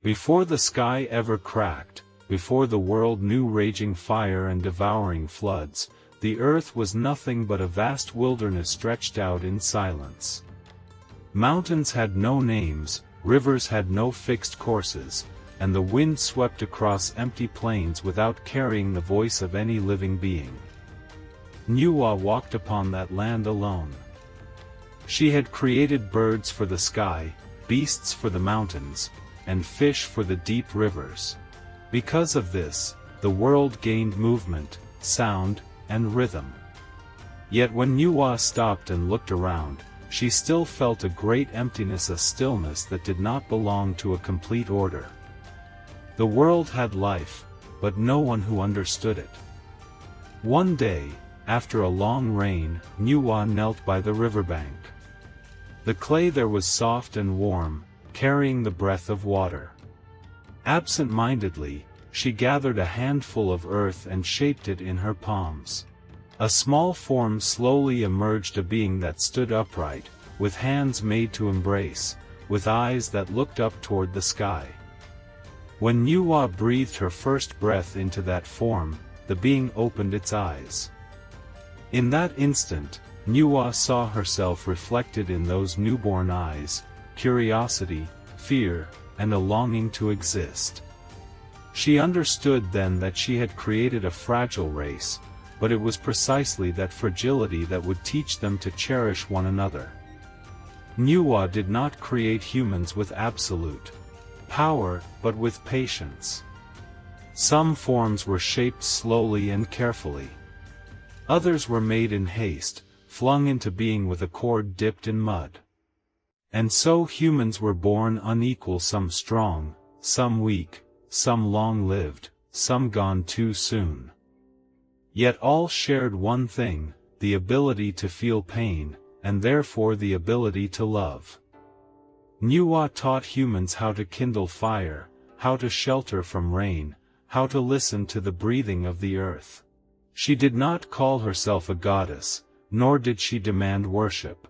Before the sky ever cracked, before the world knew raging fire and devouring floods, the earth was nothing but a vast wilderness stretched out in silence. Mountains had no names, rivers had no fixed courses, and the wind swept across empty plains without carrying the voice of any living being. Nüwa walked upon that land alone. She had created birds for the sky, beasts for the mountains, and fish for the deep rivers. Because of this, the world gained movement, sound, and rhythm. Yet when Nüwa stopped and looked around, she still felt a great emptiness, a stillness that did not belong to a complete order. The world had life, but no one who understood it. One day, after a long rain, Nüwa knelt by the riverbank. The clay there was soft and warm, carrying the breath of water. Absent-mindedly, she gathered a handful of earth and shaped it in her palms. A small form slowly emerged, a being that stood upright, with hands made to embrace, with eyes that looked up toward the sky. When Nüwa breathed her first breath into that form, the being opened its eyes. In that instant, Nüwa saw herself reflected in those newborn eyes, curiosity, fear, and a longing to exist. She understood then that she had created a fragile race, but it was precisely that fragility that would teach them to cherish one another. Nüwa did not create humans with absolute power, but with patience. Some forms were shaped slowly and carefully. Others were made in haste, flung into being with a cord dipped in mud. And so humans were born unequal, some strong, some weak, some long-lived, some gone too soon. Yet all shared one thing, the ability to feel pain, and therefore the ability to love. Nüwa taught humans how to kindle fire, how to shelter from rain, how to listen to the breathing of the earth. She did not call herself a goddess, nor did she demand worship.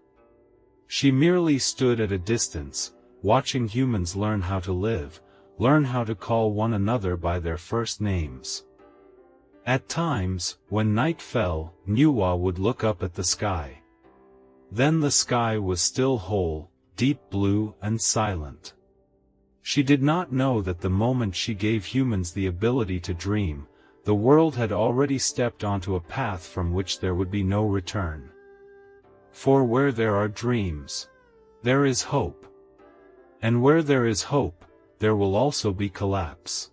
She merely stood at a distance, watching humans learn how to live, learn how to call one another by their first names. At times, when night fell, Nüwa would look up at the sky. Then the sky was still whole, deep blue and silent. She did not know that the moment she gave humans the ability to dream, the world had already stepped onto a path from which there would be no return. For where there are dreams, there is hope. And where there is hope, there will also be collapse.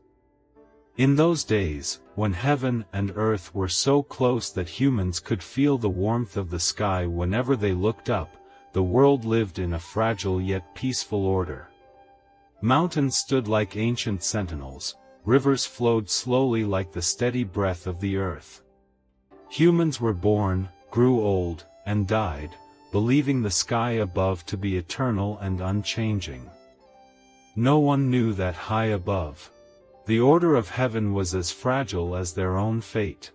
In those days, when heaven and earth were so close that humans could feel the warmth of the sky whenever they looked up, the world lived in a fragile yet peaceful order. Mountains stood like ancient sentinels, rivers flowed slowly like the steady breath of the earth. Humans were born, grew old, and died, believing the sky above to be eternal and unchanging. No one knew that high above, the order of heaven was as fragile as their own fate.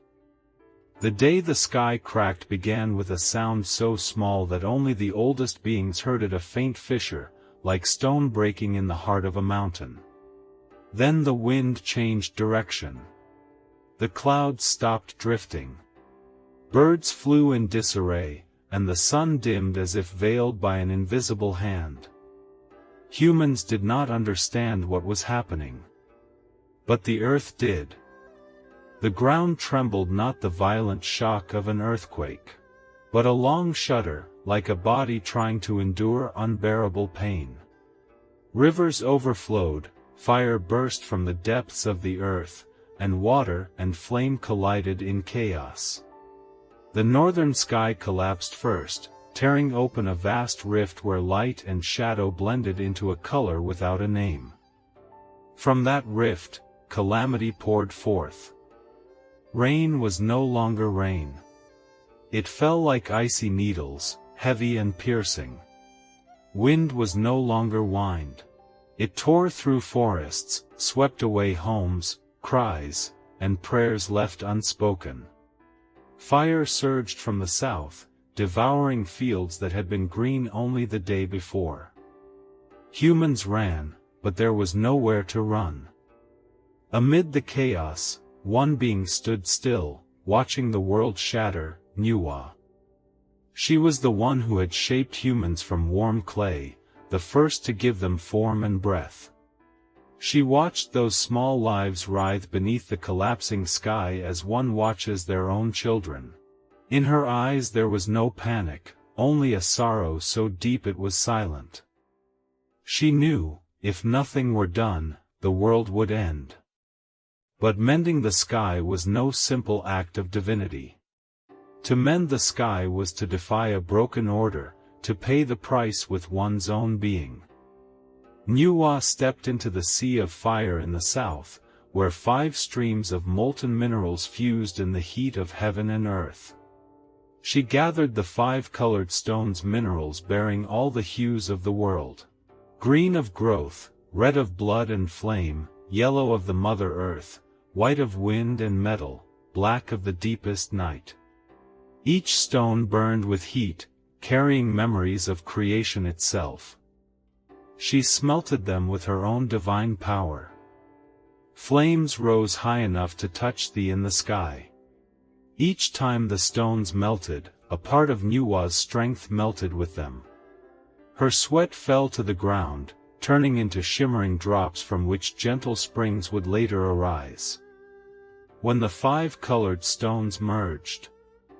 The day the sky cracked began with a sound so small that only the oldest beings heard it, a faint fissure, like stone breaking in the heart of a mountain. Then the wind changed direction. The clouds stopped drifting. Birds flew in disarray, and the sun dimmed as if veiled by an invisible hand. Humans did not understand what was happening. But the earth did. The ground trembled, not the violent shock of an earthquake, but a long shudder, like a body trying to endure unbearable pain. Rivers overflowed, fire burst from the depths of the earth, and water and flame collided in chaos. The northern sky collapsed first, tearing open a vast rift where light and shadow blended into a color without a name. From that rift, calamity poured forth. Rain was no longer rain. It fell like icy needles, heavy and piercing. Wind was no longer wind. It tore through forests, swept away homes, cries, and prayers left unspoken. Fire surged from the south, devouring fields that had been green only the day before. Humans ran, but there was nowhere to run. Amid the chaos, one being stood still, watching the world shatter, Nüwa. She was the one who had shaped humans from warm clay, the first to give them form and breath. She watched those small lives writhe beneath the collapsing sky as one watches their own children. In her eyes there was no panic, only a sorrow so deep it was silent. She knew, if nothing were done, the world would end. But mending the sky was no simple act of divinity. To mend the sky was to defy a broken order, to pay the price with one's own being. Nüwa stepped into the sea of fire in the south, where 5 streams of molten minerals fused in the heat of heaven and earth. She gathered the 5 colored stones, minerals bearing all the hues of the world. Green of growth, red of blood and flame, yellow of the Mother Earth, white of wind and metal, black of the deepest night. Each stone burned with heat, carrying memories of creation itself. She smelted them with her own divine power. Flames rose high enough to touch thee in the sky. Each time the stones melted, a part of Nüwa's strength melted with them. Her sweat fell to the ground, turning into shimmering drops from which gentle springs would later arise. When the 5 colored stones merged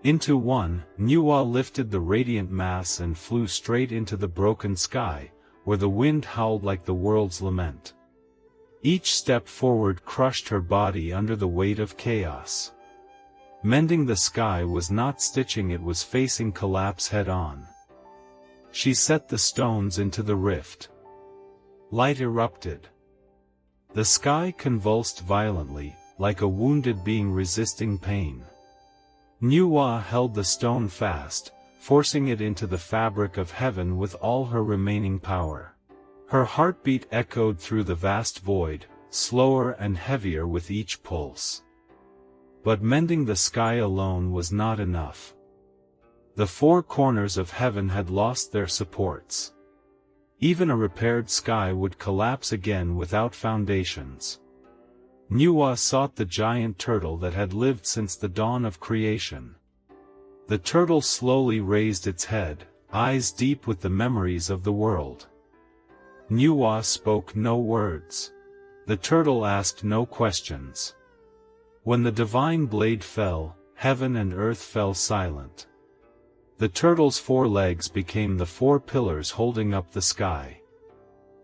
into one, Nüwa lifted the radiant mass and flew straight into the broken sky, where the wind howled like the world's lament. Each step forward crushed her body under the weight of chaos. Mending the sky was not stitching, it was facing collapse head-on. She set the stones into the rift. Light erupted. The sky convulsed violently, like a wounded being resisting pain. Nüwa held the stone fast, forcing it into the fabric of heaven with all her remaining power. Her heartbeat echoed through the vast void, slower and heavier with each pulse. But mending the sky alone was not enough. The 4 corners of heaven had lost their supports. Even a repaired sky would collapse again without foundations. Nüwa sought the giant turtle that had lived since the dawn of creation. The turtle slowly raised its head, eyes deep with the memories of the world. Nüwa spoke no words. The turtle asked no questions. When the divine blade fell, heaven and earth fell silent. The turtle's 4 legs became the 4 pillars holding up the sky.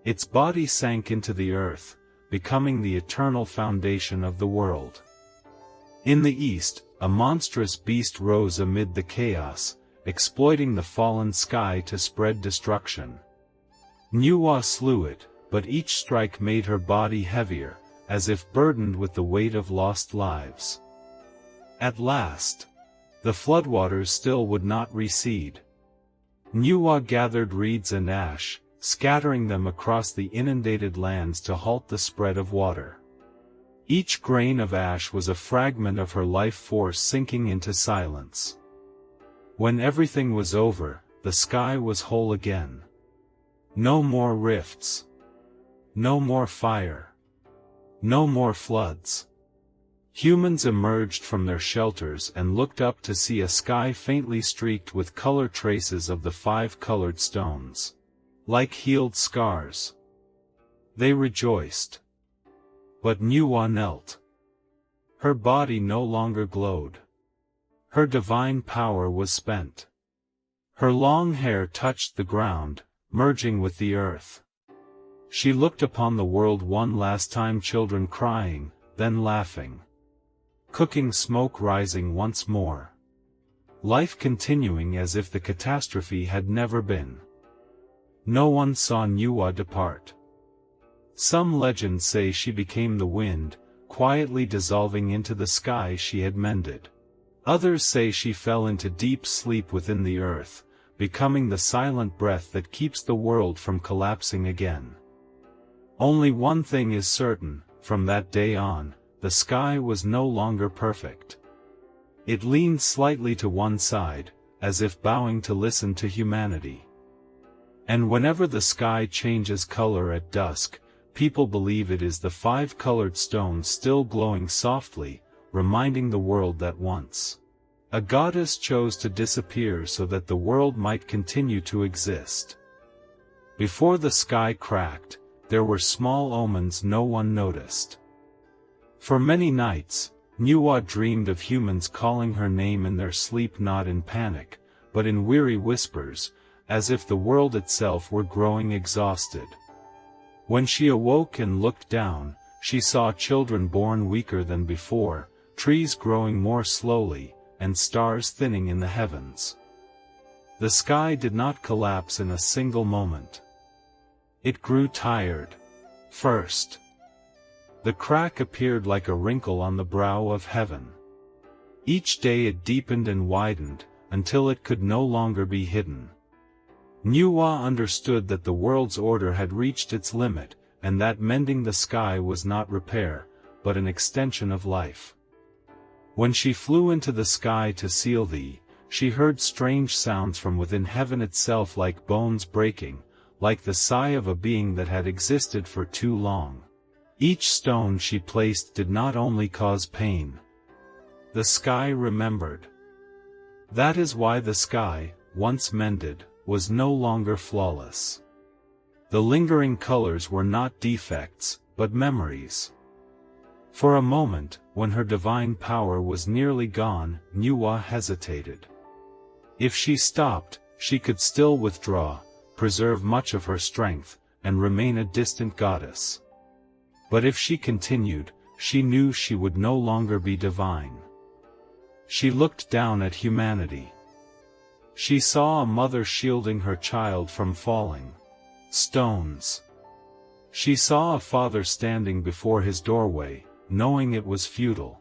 Its body sank into the earth, becoming the eternal foundation of the world. In the east, a monstrous beast rose amid the chaos, exploiting the fallen sky to spread destruction. Nüwa slew it, but each strike made her body heavier, as if burdened with the weight of lost lives. At last, the floodwaters still would not recede. Nüwa gathered reeds and ash, scattering them across the inundated lands to halt the spread of water. Each grain of ash was a fragment of her life force sinking into silence. When everything was over, the sky was whole again. No more rifts. No more fire. No more floods. Humans emerged from their shelters and looked up to see a sky faintly streaked with color traces of the 5 colored stones. Like healed scars. They rejoiced. But Nüwa knelt. Her body no longer glowed. Her divine power was spent. Her long hair touched the ground, merging with the earth. She looked upon the world one last time, children crying, then laughing. Cooking smoke rising once more. Life continuing as if the catastrophe had never been. No one saw Nüwa depart. Some legends say she became the wind, quietly dissolving into the sky she had mended. Others say she fell into deep sleep within the earth, becoming the silent breath that keeps the world from collapsing again. Only one thing is certain, from that day on, the sky was no longer perfect. It leaned slightly to one side, as if bowing to listen to humanity. And whenever the sky changes color at dusk, people believe it is the five-colored stone still glowing softly, reminding the world that once a goddess chose to disappear so that the world might continue to exist. Before the sky cracked, there were small omens no one noticed. For many nights, Nüwa dreamed of humans calling her name in their sleep, not in panic, but in weary whispers, as if the world itself were growing exhausted. When she awoke and looked down, she saw children born weaker than before, trees growing more slowly, and stars thinning in the heavens. The sky did not collapse in a single moment. It grew tired. First, the crack appeared like a wrinkle on the brow of heaven. Each day it deepened and widened, until it could no longer be hidden. Nüwa understood that the world's order had reached its limit, and that mending the sky was not repair, but an extension of life. When she flew into the sky to seal thee, she heard strange sounds from within heaven itself, like bones breaking, like the sigh of a being that had existed for too long. Each stone she placed did not only cause pain. The sky remembered. That is why the sky, once mended, was no longer flawless. The lingering colors were not defects, but memories. For a moment, when her divine power was nearly gone, Nüwa hesitated. If she stopped, she could still withdraw, preserve much of her strength, and remain a distant goddess. But if she continued, she knew she would no longer be divine. She looked down at humanity. She saw a mother shielding her child from falling stones. She saw a father standing before his doorway, knowing it was futile.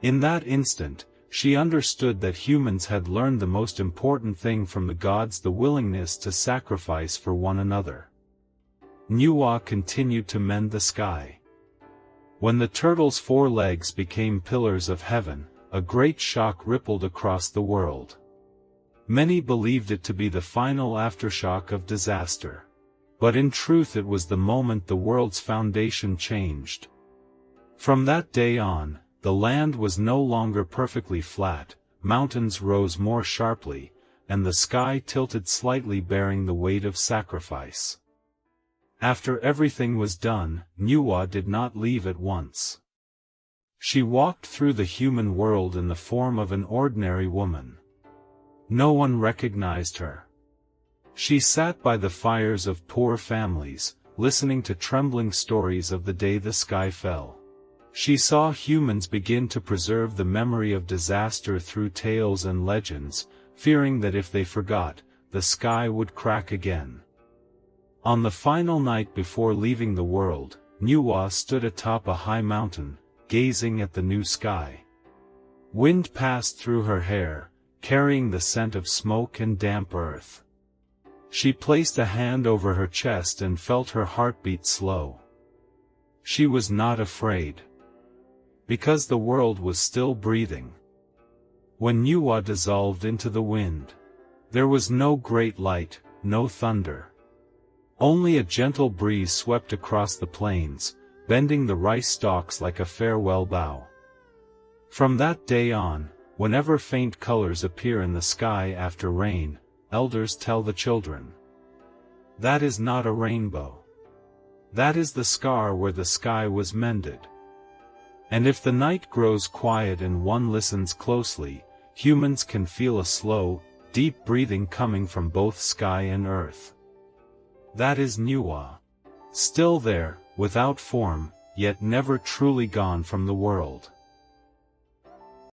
In that instant, she understood that humans had learned the most important thing from the gods: the willingness to sacrifice for one another. Nüwa continued to mend the sky. When the turtle's 4 legs became pillars of heaven, a great shock rippled across the world. Many believed it to be the final aftershock of disaster. But in truth it was the moment the world's foundation changed. From that day on, the land was no longer perfectly flat, mountains rose more sharply, and the sky tilted slightly, bearing the weight of sacrifice. After everything was done, Nüwa did not leave at once. She walked through the human world in the form of an ordinary woman. No one recognized her. She sat by the fires of poor families, listening to trembling stories of the day the sky fell. She saw humans begin to preserve the memory of disaster through tales and legends, fearing that if they forgot, the sky would crack again. On the final night before leaving the world, Nüwa stood atop a high mountain, gazing at the new sky. Wind passed through her hair, carrying the scent of smoke and damp earth. She placed a hand over her chest and felt her heartbeat slow. She was not afraid, because the world was still breathing. When Nüwa dissolved into the wind, there was no great light, no thunder. Only a gentle breeze swept across the plains, bending the rice stalks like a farewell bow. From that day on, whenever faint colors appear in the sky after rain, elders tell the children, "That is not a rainbow. That is the scar where the sky was mended." And if the night grows quiet and one listens closely, humans can feel a slow, deep breathing coming from both sky and earth. That is Nüwa. Still there, without form, yet never truly gone from the world.